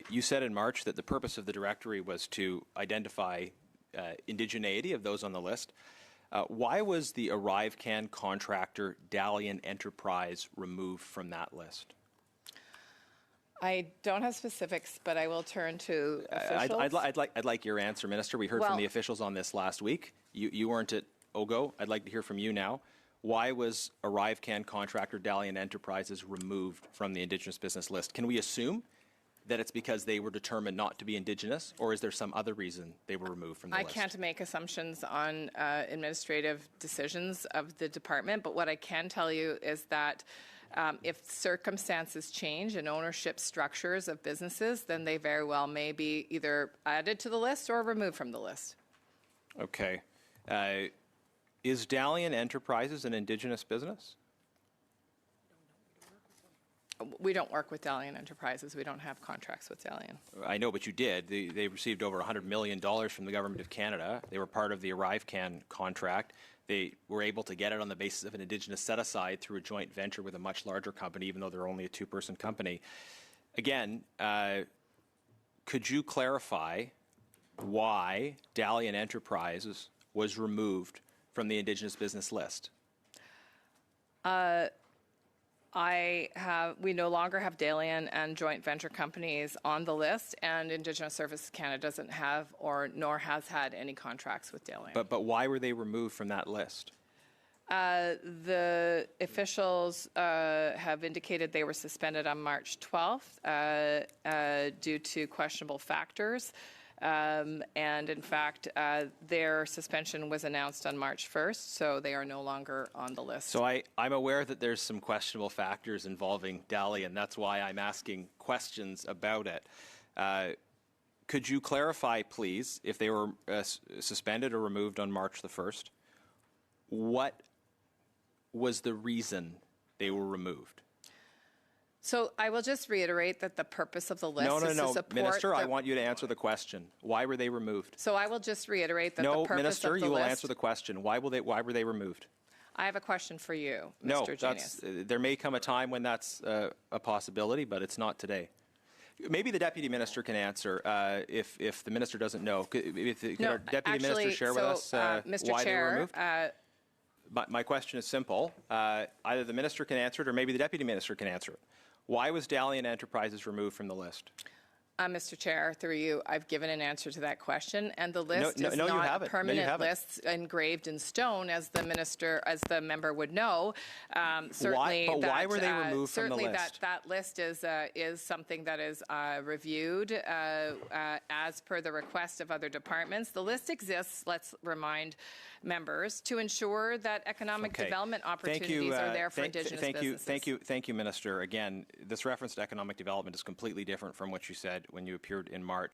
You said in March that the purpose of the directory was to identify indigeneity of those on the list. Why was the ArriveScam Contractor Dalian Enterprise removed from that list? I don't have specifics, but I will turn to officials. I'd like your answer, Minister. We heard from the officials on this last week. You weren't at OGO. I'd like to hear from you now. Why was ArriveScam Contractor Dalian Enterprises removed from the Indigenous business list? Can we assume that it's because they were determined not to be Indigenous, or is there some other reason they were removed from the list? I can't make assumptions on administrative decisions of the department, but what I can tell you is that if circumstances change and ownership structures of businesses, then they very well may be either added to the list or removed from the list. Okay. Is Dalian Enterprises an Indigenous business? We don't work with Dalian Enterprises. We don't have contracts with Dalian. I know, but you did. They received over $100 million from the Government of Canada. They were part of the ArriveScam contract. They were able to get it on the basis of an Indigenous set-aside through a joint venture with a much larger company, even though they're only a two-person company. Again, could you clarify why Dalian Enterprises was removed from the Indigenous business list? We no longer have Dalian and joint venture companies on the list, and Indigenous Services Canada doesn't have nor has had any contracts with Dalian. But why were they removed from that list? The officials have indicated they were suspended on March 12th due to questionable factors. And in fact, their suspension was announced on March 1st, so they are no longer on the list. So I'm aware that there's some questionable factors involving Dalian. That's why I'm asking questions about it. Could you clarify, please, if they were suspended or removed on March the 1st, what was the reason they were removed? So I will just reiterate that the purpose of the list is to support... Minister, I want you to answer the question. Why were they removed? So I will just reiterate that the purpose Minister, of the you will list... answer the question. Why were they removed? I have a question for you, Mr. Genius. There may come a time when that's a possibility, but it's not today. Maybe the Deputy Minister can answer if the Minister doesn't know. Could our Deputy Minister share with us Mr. why Chair, they were removed? My question is simple. Either the Minister can answer it or maybe the Deputy Minister can answer it. Why was Dalian Enterprises removed from the list? Mr. Chair, through you, I've given an answer to that question, and the list is not a permanent list engraved in stone, as the member would know. Why were they removed from the list? Certainly, that list is something that is reviewed as per the request of other departments. The list exists, let's remind members, to ensure that economic development opportunities are there for Indigenous businesses. Thank you, Minister. Again, this reference to economic development is completely different from what you said when you appeared in March.